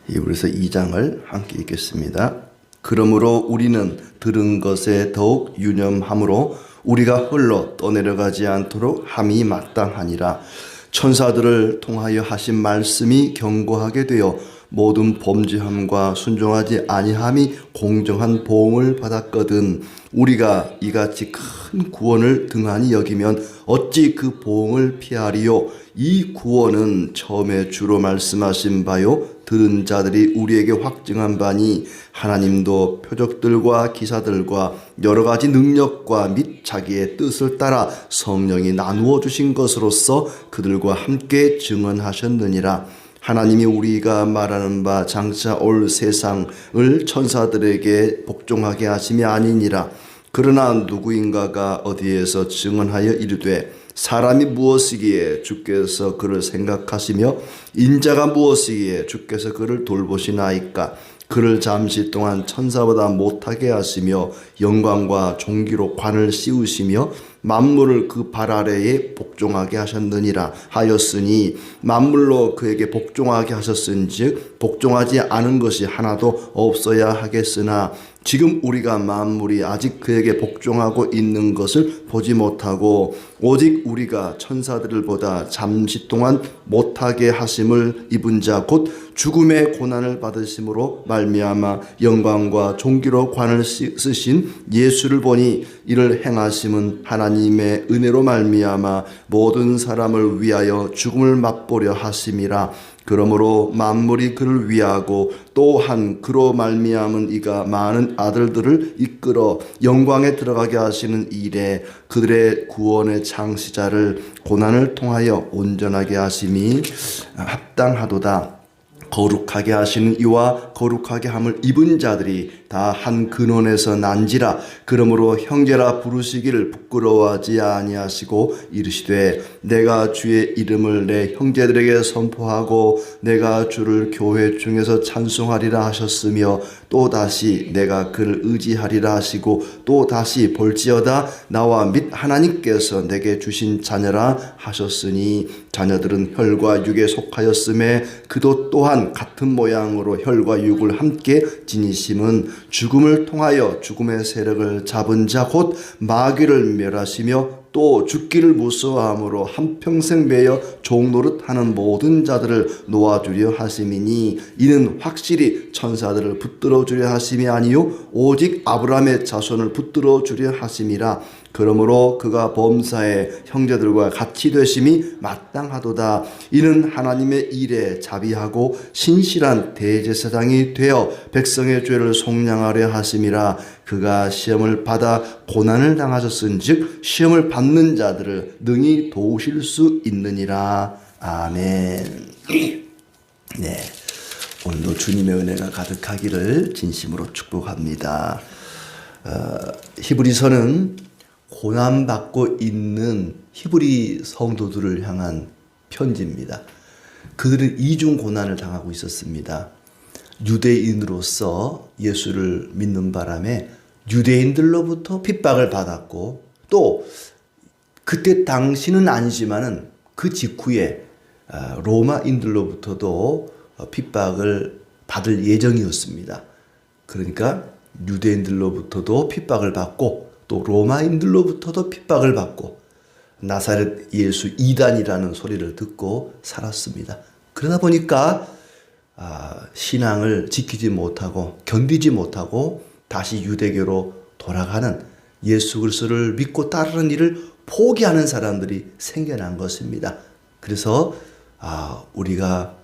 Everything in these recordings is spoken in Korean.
히브리서 2장을 함께 읽겠습니다. 그러므로 우리는 들은 것에 더욱 유념함으로 우리가 흘러 떠내려가지 않도록 함이 마땅하니라. 천사들을 통하여 하신 말씀이 견고하게 되어 모든 범죄함과 순종하지 아니함이 공정한 보응을 받았거든. 우리가 이같이 큰 구원을 등한히 여기면 어찌 그 보응을 피하리요. 이 구원은 처음에 주로 말씀하신 바요 들은 자들이 우리에게 확증한 바니 하나님도 표적들과 기사들과 여러 가지 능력과 및 자기의 뜻을 따라 성령이 나누어 주신 것으로서 그들과 함께 증언하셨느니라. 하나님이 우리가 말하는 바 장차 올 세상을 천사들에게 복종하게 하심이 아니니라. 그러나 누구인가가 어디에서 증언하여 이르되 사람이 무엇이기에 주께서 그를 생각하시며 인자가 무엇이기에 주께서 그를 돌보시나이까. 그를 잠시 동안 천사보다 못하게 하시며 영광과 존귀로 관을 씌우시며 만물을 그 발 아래에 복종하게 하셨느니라 하였으니 만물로 그에게 복종하게 하셨은즉 복종하지 않은 것이 하나도 없어야 하겠으나 지금 우리가 만물이 아직 그에게 복종하고 있는 것을 보지 못하고 오직 우리가 천사들을 보다 잠시 동안 못하게 하심을 입은 자 곧 죽음의 고난을 받으심으로 말미암아 영광과 존귀로 관을 쓰신 예수를 보니 이를 행하심은 하나님의 은혜로 말미암아 모든 사람을 위하여 죽음을 맛보려 하심이라. 그러므로 만물이 그를 위하고 또한 그로 말미암은 이가 많은 아들들을 이끌어 영광에 들어가게 하시는 일에 그들의 구원의 창시자를 고난을 통하여 온전하게 하심이 합당하도다. 거룩하게 하시는 이와 거룩하게 함을 입은 자들이 다 한 근원에서 난지라. 그러므로 형제라 부르시기를 부끄러워하지 아니하시고 이르시되 내가 주의 이름을 내 형제들에게 선포하고 내가 주를 교회 중에서 찬송하리라 하셨으며 또다시 내가 그를 의지하리라 하시고 또다시 볼지어다 나와 및 하나님께서 내게 주신 자녀라 하셨으니 자녀들은 혈과 육에 속하였음에 그도 또한 같은 모양으로 혈과 육을 함께 지니심은 죽음을 통하여 죽음의 세력을 잡은 자 곧 마귀를 멸하시며 또 죽기를 무서워함으로 한평생 매여 종노릇하는 모든 자들을 놓아주려 하심이니 이는 확실히 천사들을 붙들어 주려 하심이 아니요 오직 아브라함의 자손을 붙들어 주려 하심이라. 그러므로 그가 범사에 형제들과 같이 되심이 마땅하도다. 이는 하나님의 일에 자비하고 신실한 대제사장이 되어 백성의 죄를 속량하려 하심이라. 그가 시험을 받아 고난을 당하셨은즉 시험을 받는 자들을 능히 도우실 수 있느니라. 아멘. 네, 오늘도 주님의 은혜가 가득하기를 진심으로 축복합니다. 히브리서는 고난받고 있는 히브리 성도들을 향한 편지입니다. 그들은 이중 고난을 당하고 있었습니다. 유대인으로서 예수를 믿는 바람에 유대인들로부터 핍박을 받았고 또 그때 당시는 아니지만은 그 직후에 로마인들로부터도 핍박을 받을 예정이었습니다. 그러니까 유대인들로부터도 핍박을 받고 또 로마인들로부터도 핍박을 받고 나사렛 예수 이단이라는 소리를 듣고 살았습니다. 그러다 보니까 신앙을 지키지 못하고 견디지 못하고 다시 유대교로 돌아가는 예수 그리스도를 믿고 따르는 일을 포기하는 사람들이 생겨난 것입니다. 그래서 우리가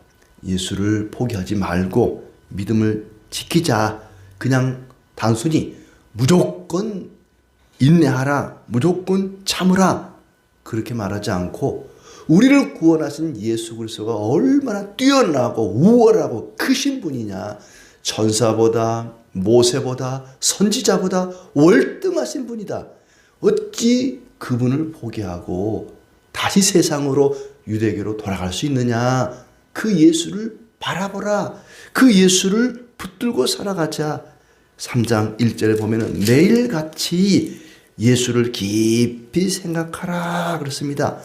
예수를 포기하지 말고 믿음을 지키자. 그냥 단순히 무조건 인내하라, 무조건 참으라 그렇게 말하지 않고 우리를 구원하신 예수 그리스도가 얼마나 뛰어나고 우월하고 크신 분이냐. 천사보다 모세보다 선지자보다 월등하신 분이다. 어찌 그분을 포기하고 다시 세상으로 유대교로 돌아갈 수 있느냐. 그 예수를 바라보라. 그 예수를 붙들고 살아가자. 3장 1절에 보면은 매일같이 예수를 깊이 생각하라 그렇습니다.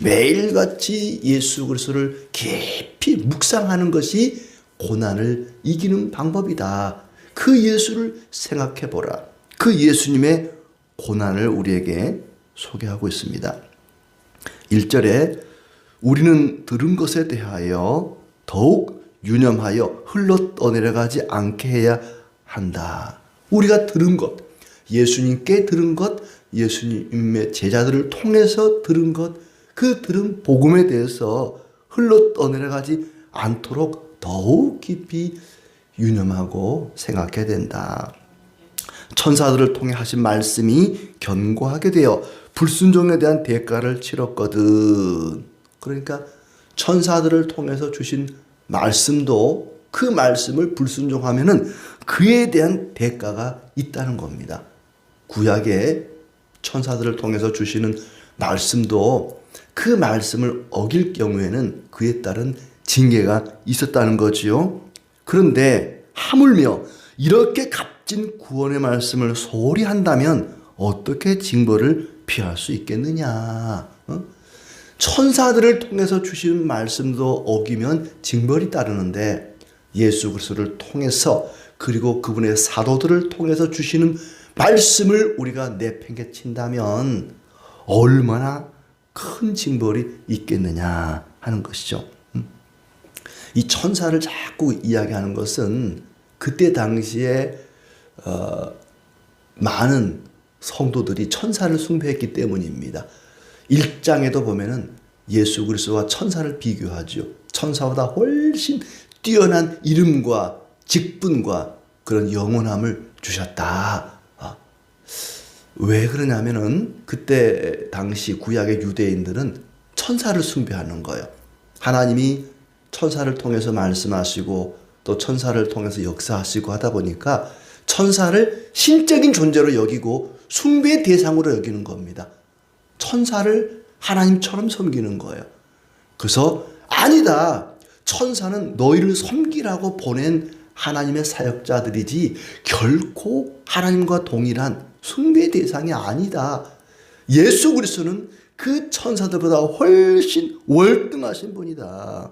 매일같이 예수 그리스도를 깊이 묵상하는 것이 고난을 이기는 방법이다. 그 예수를 생각해 보라. 그 예수님의 고난을 우리에게 소개하고 있습니다. 1절에 우리는 들은 것에 대하여 더욱 유념하여 흘러 떠내려가지 않게 해야 한다. 우리가 들은 것, 예수님께 들은 것, 예수님의 제자들을 통해서 들은 것, 그 들은 복음에 대해서 흘러 떠내려가지 않도록 더욱 깊이 유념하고 생각해야 된다. 천사들을 통해 하신 말씀이 견고하게 되어 불순종에 대한 대가를 치렀거든. 그러니까 천사들을 통해서 주신 말씀도 그 말씀을 불순종하면은 그에 대한 대가가 있다는 겁니다. 구약에 천사들을 통해서 주시는 말씀도 그 말씀을 어길 경우에는 그에 따른 징계가 있었다는 거지요. 그런데 하물며 이렇게 값진 구원의 말씀을 소홀히 한다면 어떻게 징벌을 피할 수 있겠느냐. 천사들을 통해서 주신 말씀도 어기면 징벌이 따르는데 예수 그리스도를 통해서 그리고 그분의 사도들을 통해서 주시는 말씀을 우리가 내팽개친다면 얼마나 큰 징벌이 있겠느냐 하는 것이죠. 이 천사를 자꾸 이야기하는 것은 그때 당시에 많은 성도들이 천사를 숭배했기 때문입니다. 1장에도 보면은 예수 그리스도와 천사를 비교하죠. 천사보다 훨씬 뛰어난 이름과 직분과 그런 영원함을 주셨다. 왜 그러냐면은 그때 당시 구약의 유대인들은 천사를 숭배하는 거예요. 하나님이 천사를 통해서 말씀하시고 또 천사를 통해서 역사하시고 하다 보니까 천사를 신적인 존재로 여기고 숭배의 대상으로 여기는 겁니다. 천사를 하나님처럼 섬기는 거예요. 그래서 아니다. 천사는 너희를 섬기라고 보낸 하나님의 사역자들이지 결코 하나님과 동일한 숭배의 대상이 아니다. 예수 그리스도는 그 천사들보다 훨씬 월등하신 분이다.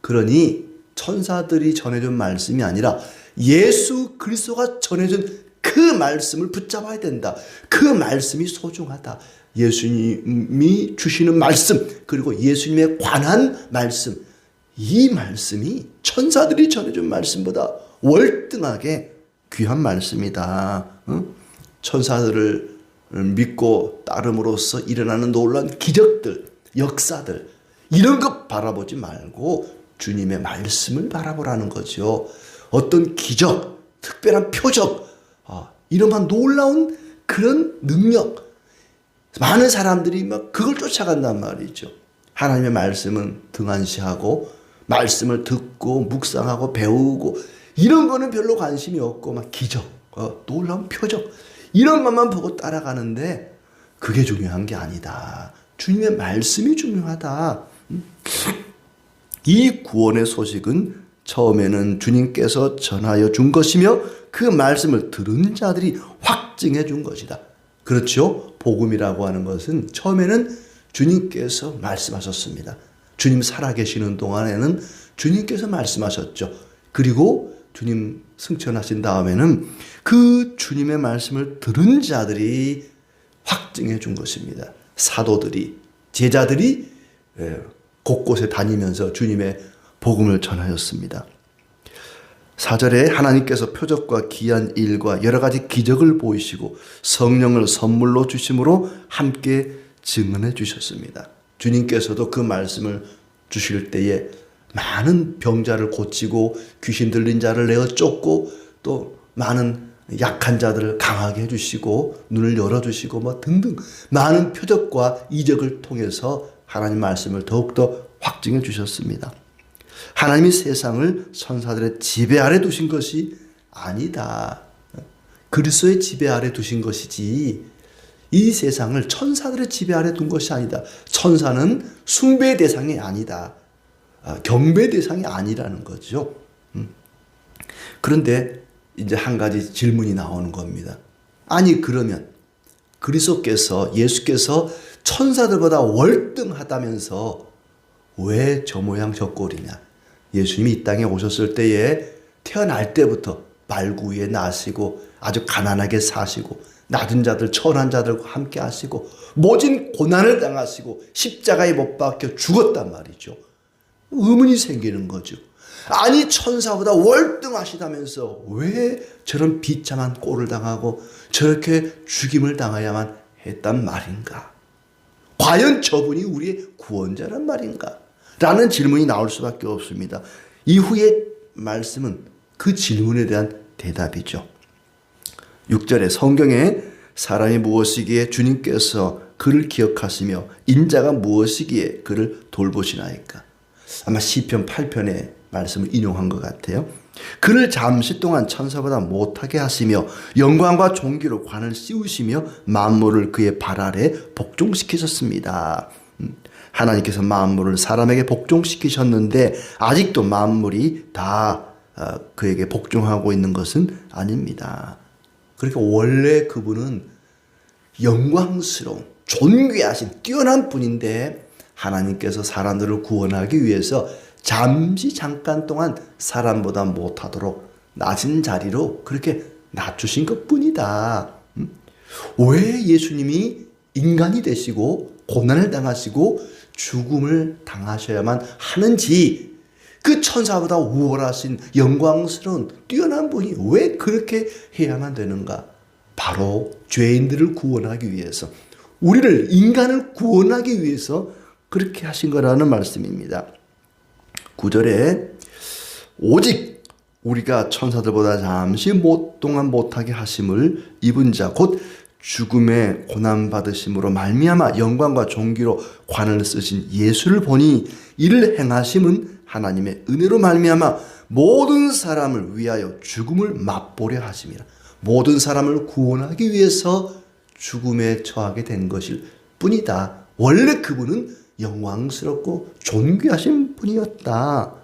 그러니 천사들이 전해준 말씀이 아니라 예수 그리스도가 전해준 그 말씀을 붙잡아야 된다. 그 말씀이 소중하다. 예수님이 주시는 말씀 그리고 예수님에 관한 말씀, 이 말씀이 천사들이 전해준 말씀보다 월등하게 귀한 말씀이다. 천사들을 믿고 따름으로써 일어나는 놀라운 기적들, 역사들 이런 것 바라보지 말고 주님의 말씀을 바라보라는 거죠. 어떤 기적, 특별한 표적, 이러한 놀라운 그런 능력, 많은 사람들이 막 그걸 쫓아간단 말이죠. 하나님의 말씀은 등한시하고 말씀을 듣고 묵상하고 배우고 이런 거는 별로 관심이 없고 막 기적, 놀라운 표적 이런 것만 보고 따라가는데 그게 중요한 게 아니다. 주님의 말씀이 중요하다. 이 구원의 소식은 처음에는 주님께서 전하여 준 것이며 그 말씀을 들은 자들이 확증해 준 것이다. 그렇죠? 복음이라고 하는 것은 처음에는 주님께서 말씀하셨습니다. 주님 살아계시는 동안에는 주님께서 말씀하셨죠. 그리고 주님 승천하신 다음에는 그 주님의 말씀을 들은 자들이 확증해 준 것입니다. 사도들이, 제자들이 곳곳에 다니면서 주님의 복음을 전하였습니다. 4절에 하나님께서 표적과 기이한 일과 여러 가지 기적을 보이시고 성령을 선물로 주심으로 함께 증언해 주셨습니다. 주님께서도 그 말씀을 주실 때에 많은 병자를 고치고 귀신 들린 자를 내어 쫓고 또 많은 약한 자들을 강하게 해주시고 눈을 열어주시고 뭐 등등 많은 표적과 이적을 통해서 하나님 말씀을 더욱더 확증해 주셨습니다. 하나님이 세상을 천사들의 지배 아래 두신 것이 아니다. 그리스도의 지배 아래 두신 것이지 이 세상을 천사들의 지배 아래 둔 것이 아니다. 천사는 숭배의 대상이 아니다. 경배 대상이 아니라는 거죠. 그런데 이제 한 가지 질문이 나오는 겁니다. 아니 그러면 그리스도께서 예수께서 천사들보다 월등하다면서 왜 저 모양 저 꼴이냐? 예수님이 이 땅에 오셨을 때에 태어날 때부터 말구위에 나시고 아주 가난하게 사시고 낮은 자들 천한 자들과 함께 하시고 모진 고난을 당하시고 십자가에 못 박혀 죽었단 말이죠. 의문이 생기는 거죠. 아니 천사보다 월등하시다면서 왜 저런 비참한 꼴을 당하고 저렇게 죽임을 당해야만 했단 말인가? 과연 저분이 우리의 구원자란 말인가? 라는 질문이 나올 수밖에 없습니다. 이후의 말씀은 그 질문에 대한 대답이죠. 6절에 성경에 사람이 무엇이기에 주님께서 그를 기억하시며 인자가 무엇이기에 그를 돌보시나이까? 아마 시편 8편의 말씀을 인용한 것 같아요. 그를 잠시 동안 천사보다 못하게 하시며 영광과 존귀로 관을 씌우시며 만물을 그의 발 아래 복종시키셨습니다. 하나님께서 만물을 사람에게 복종시키셨는데 아직도 만물이 다 그에게 복종하고 있는 것은 아닙니다. 그러니까 원래 그분은 영광스러운 존귀하신 뛰어난 분인데 하나님께서 사람들을 구원하기 위해서 잠깐 동안 사람보다 못하도록 낮은 자리로 그렇게 낮추신 것뿐이다. 왜 예수님이 인간이 되시고 고난을 당하시고 죽음을 당하셔야만 하는지, 그 천사보다 우월하신 영광스러운 뛰어난 분이 왜 그렇게 해야만 되는가? 바로 죄인들을 구원하기 위해서, 우리를 인간을 구원하기 위해서 그렇게 하신 거라는 말씀입니다. 9절에 오직 우리가 천사들보다 잠시 동안 못하게 하심을 입은 자 곧 죽음의 고난받으심으로 말미암아 영광과 존귀로 관을 쓰신 예수를 보니 이를 행하심은 하나님의 은혜로 말미암아 모든 사람을 위하여 죽음을 맛보려 하심이라. 모든 사람을 구원하기 위해서 죽음에 처하게 된 것일 뿐이다. 원래 그분은 영광스럽고 존귀하신 분이었다.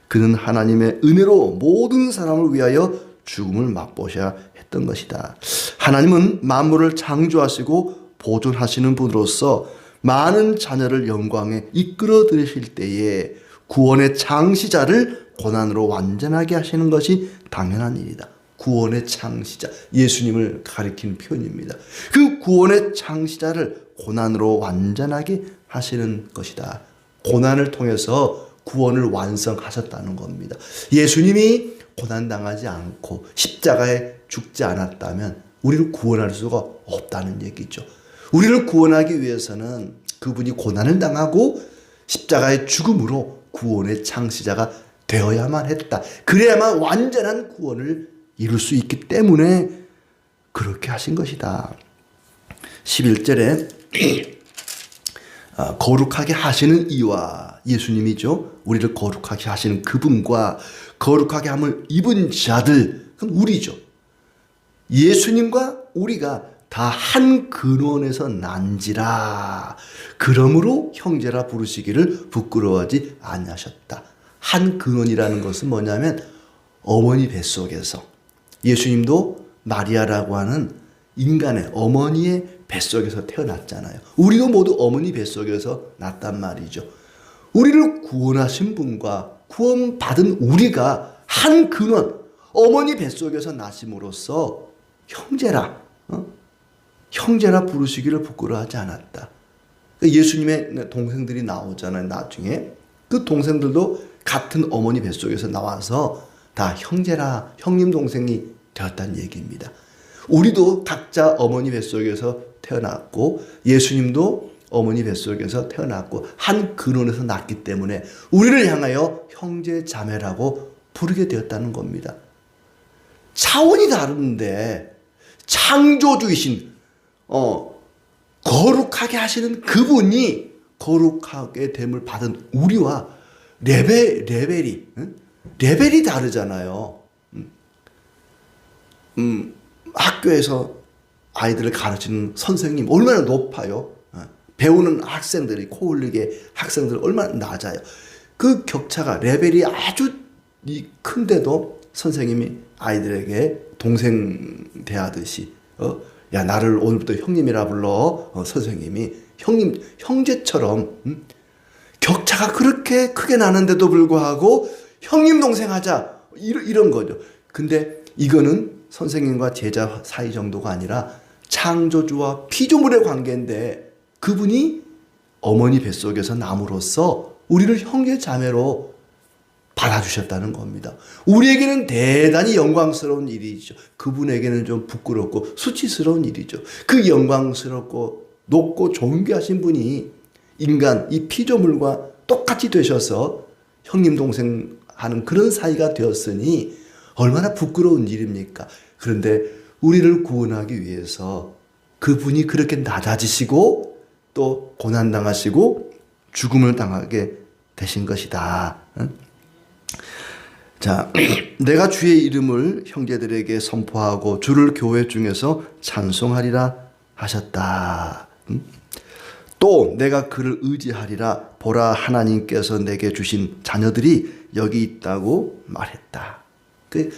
그는 하나님의 은혜로 모든 사람을 위하여 죽음을 맛보셔야 했던 것이다. 하나님은 만물을 창조하시고 보존하시는 분으로서 많은 자녀를 영광에 이끌어 들이실 때에 구원의 창시자를 고난으로 완전하게 하시는 것이 당연한 일이다. 구원의 창시자, 예수님을 가리키는 표현입니다. 그 구원의 창시자를 고난으로 완전하게 하시는 것이다. 고난을 통해서 구원을 완성하셨다는 겁니다. 예수님이 고난당하지 않고 십자가에 죽지 않았다면 우리를 구원할 수가 없다는 얘기죠. 우리를 구원하기 위해서는 그분이 고난을 당하고 십자가의 죽음으로 구원의 창시자가 되어야만 했다. 그래야만 완전한 구원을 이룰 수 있기 때문에 그렇게 하신 것이다. 11절에 거룩하게 하시는 이와, 예수님이죠. 우리를 거룩하게 하시는 그분과 거룩하게 함을 입은 자들, 그럼 우리죠. 예수님과 우리가 다 한 근원에서 난지라 그러므로 형제라 부르시기를 부끄러워하지 아니하셨다. 한 근원이라는 것은 뭐냐면 어머니 뱃속에서, 예수님도 마리아라고 하는 인간의 어머니의 뱃속에서 태어났잖아요. 우리도 모두 어머니 뱃속에서 났단 말이죠. 우리를 구원하신 분과 구원받은 우리가 한 근원, 어머니 뱃속에서 나심으로써 형제라 부르시기를 부끄러워하지 않았다. 예수님의 동생들이 나오잖아요. 나중에 그 동생들도 같은 어머니 뱃속에서 나와서 다 형제라, 형님 동생이 되었다는 얘기입니다. 우리도 각자 어머니 뱃속에서 태어났고 예수님도 어머니 뱃속에서 태어났고 한 근원에서 났기 때문에 우리를 향하여 형제 자매라고 부르게 되었다는 겁니다. 차원이 다른데 창조주이신 거룩하게 하시는 그분이 거룩하게 됨을 받은 우리와 레벨이 다르잖아요. 학교에서 아이들을 가르치는 선생님 얼마나 높아요. 배우는 학생들이, 코 흘리게 학생들 얼마나 낮아요. 그 격차가, 레벨이 아주 큰데도 선생님이 아이들에게 동생 대하듯이 야, 나를 오늘부터 형님이라 불러. 선생님이 형제처럼 격차가 그렇게 크게 나는데도 불구하고 형님 동생 하자 이런 거죠. 근데 이거는 선생님과 제자 사이 정도가 아니라 창조주와 피조물의 관계인데 그분이 어머니 뱃속에서 남으로써 우리를 형제 자매로 받아주셨다는 겁니다. 우리에게는 대단히 영광스러운 일이죠. 그분에게는 좀 부끄럽고 수치스러운 일이죠. 그 영광스럽고 높고 존귀하신 분이 인간 이 피조물과 똑같이 되셔서 형님 동생 하는 그런 사이가 되었으니 얼마나 부끄러운 일입니까? 그런데 우리를 구원하기 위해서 그분이 그렇게 낮아지시고 또 고난당하시고 죽음을 당하게 되신 것이다. 자, 내가 주의 이름을 형제들에게 선포하고 주를 교회 중에서 찬송하리라 하셨다. 또 내가 그를 의지하리라. 보라, 하나님께서 내게 주신 자녀들이 여기 있다고 말했다. 그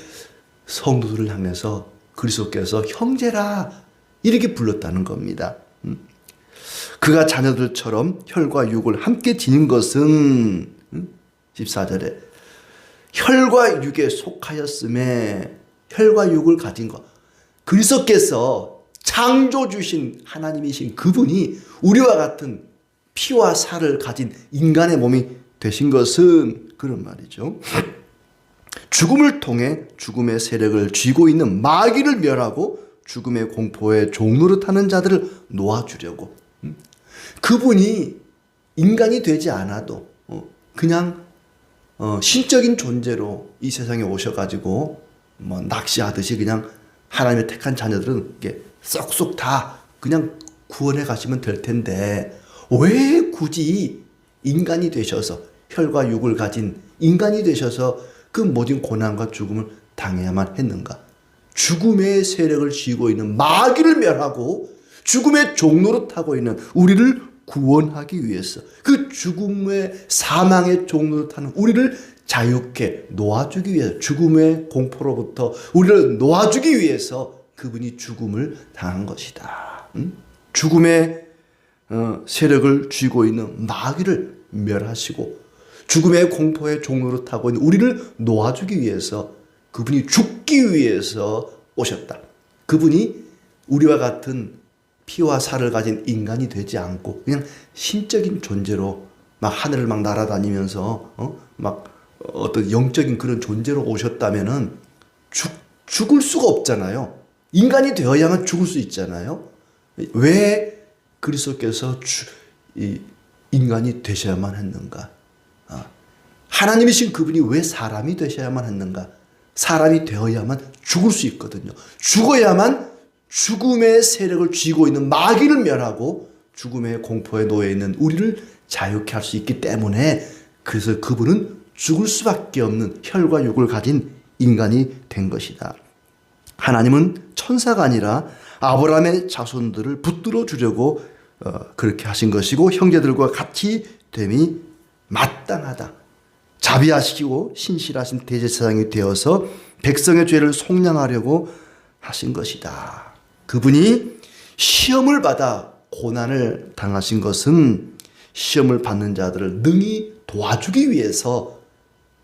성도들을 향해서 그리스도께서 형제라 이렇게 불렀다는 겁니다. 그가 자녀들처럼 혈과 육을 함께 지닌 것은 14절에 혈과 육에 속하였음에 혈과 육을 가진 것. 그리스도께서 창조주신 하나님이신 그분이 우리와 같은 피와 살을 가진 인간의 몸이 되신 것은 그런 말이죠. 죽음을 통해 죽음의 세력을 쥐고 있는 마귀를 멸하고 죽음의 공포에 종노릇하는 자들을 놓아주려고. 그분이 인간이 되지 않아도 그냥 신적인 존재로 이 세상에 오셔가지고 뭐 낚시하듯이 그냥 하나님의 택한 자녀들은 이게 쏙쏙 다 그냥 구원해 가시면 될 텐데 왜 굳이 인간이 되셔서 혈과 육을 가진 인간이 되셔서 그 모든 고난과 죽음을 당해야만 했는가? 죽음의 세력을 쥐고 있는 마귀를 멸하고 죽음의 종노릇하고 있는 우리를 구원하기 위해서 그 죽음의 사망의 종노릇하는 우리를 자유케 놓아주기 위해서 죽음의 공포로부터 우리를 놓아주기 위해서 그분이 죽음을 당한 것이다. 죽음의 세력을 쥐고 있는 마귀를 멸하시고 죽음의 공포에 종노릇하고 있는 우리를 놓아주기 위해서 그분이 죽기 위해서 오셨다. 그분이 우리와 같은 피와 살을 가진 인간이 되지 않고 그냥 신적인 존재로 막 하늘을 막 날아다니면서 막 어떤 영적인 그런 존재로 오셨다면은 죽을 수가 없잖아요. 인간이 되어야만 죽을 수 있잖아요. 왜 그리스도께서 인간이 되셔야만 했는가? 하나님이신 그분이 왜 사람이 되셔야만 했는가? 사람이 되어야만 죽을 수 있거든요. 죽어야만 죽음의 세력을 쥐고 있는 마귀를 멸하고 죽음의 공포에 놓여 있는 우리를 자유케 할 수 있기 때문에 그래서 그분은 죽을 수밖에 없는 혈과 육을 가진 인간이 된 것이다. 하나님은 천사가 아니라 아브라함의 자손들을 붙들어 주려고 그렇게 하신 것이고 형제들과 같이 됨이 마땅하다. 자비하시고 신실하신 대제사장이 되어서 백성의 죄를 속량하려고 하신 것이다. 그분이 시험을 받아 고난을 당하신 것은 시험을 받는 자들을 능히 도와주기 위해서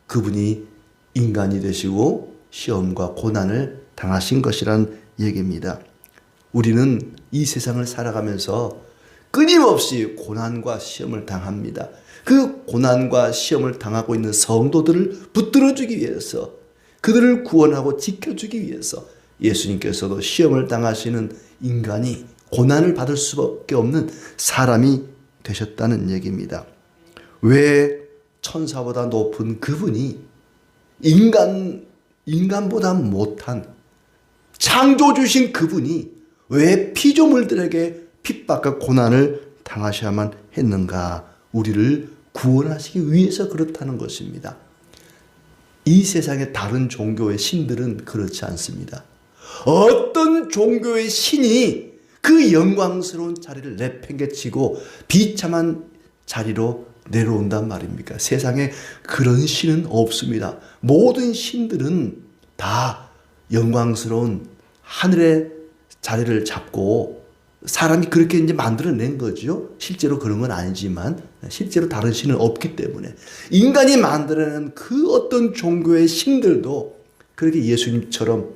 그분이 인간이 되시고 시험과 고난을 당하신 것이란 얘기입니다. 우리는 이 세상을 살아가면서 끊임없이 고난과 시험을 당합니다. 그 고난과 시험을 당하고 있는 성도들을 붙들어주기 위해서 그들을 구원하고 지켜주기 위해서 예수님께서도 시험을 당하시는 인간이 고난을 받을 수밖에 없는 사람이 되셨다는 얘기입니다. 왜 천사보다 높은 그분이 인간보다 못한 창조주신 그분이 왜 피조물들에게 핍박과 고난을 당하셔야만 했는가? 우리를 구원하시기 위해서 그렇다는 것입니다. 이 세상의 다른 종교의 신들은 그렇지 않습니다. 어떤 종교의 신이 그 영광스러운 자리를 내팽개치고 비참한 자리로 내려온단 말입니까? 세상에 그런 신은 없습니다. 모든 신들은 다 영광스러운 하늘의 자리를 잡고 사람이 그렇게 이제 만들어낸 거죠. 실제로 그런 건 아니지만, 실제로 다른 신은 없기 때문에. 인간이 만들어낸 그 어떤 종교의 신들도 그렇게 예수님처럼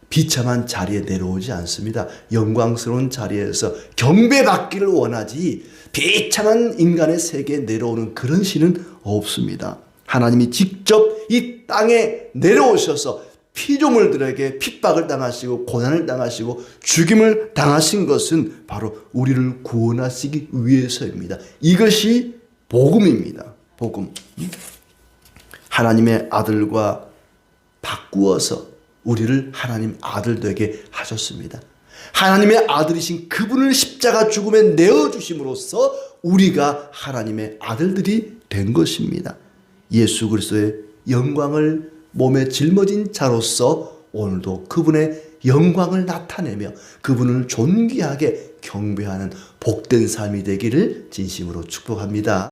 비참한 자리에 내려오지 않습니다. 영광스러운 자리에서 경배받기를 원하지 비참한 인간의 세계에 내려오는 그런 신은 없습니다. 하나님이 직접 이 땅에 내려오셔서 피조물들에게 핍박을 당하시고 고난을 당하시고 죽임을 당하신 것은 바로 우리를 구원하시기 위해서입니다. 이것이 복음입니다. 복음. 하나님의 아들과 바꾸어서 우리를 하나님 아들 되게 하셨습니다. 하나님의 아들이신 그분을 십자가 죽음에 내어주심으로써 우리가 하나님의 아들들이 된 것입니다. 예수 그리스도의 영광을 몸에 짊어진 자로서 오늘도 그분의 영광을 나타내며 그분을 존귀하게 경배하는 복된 삶이 되기를 진심으로 축복합니다.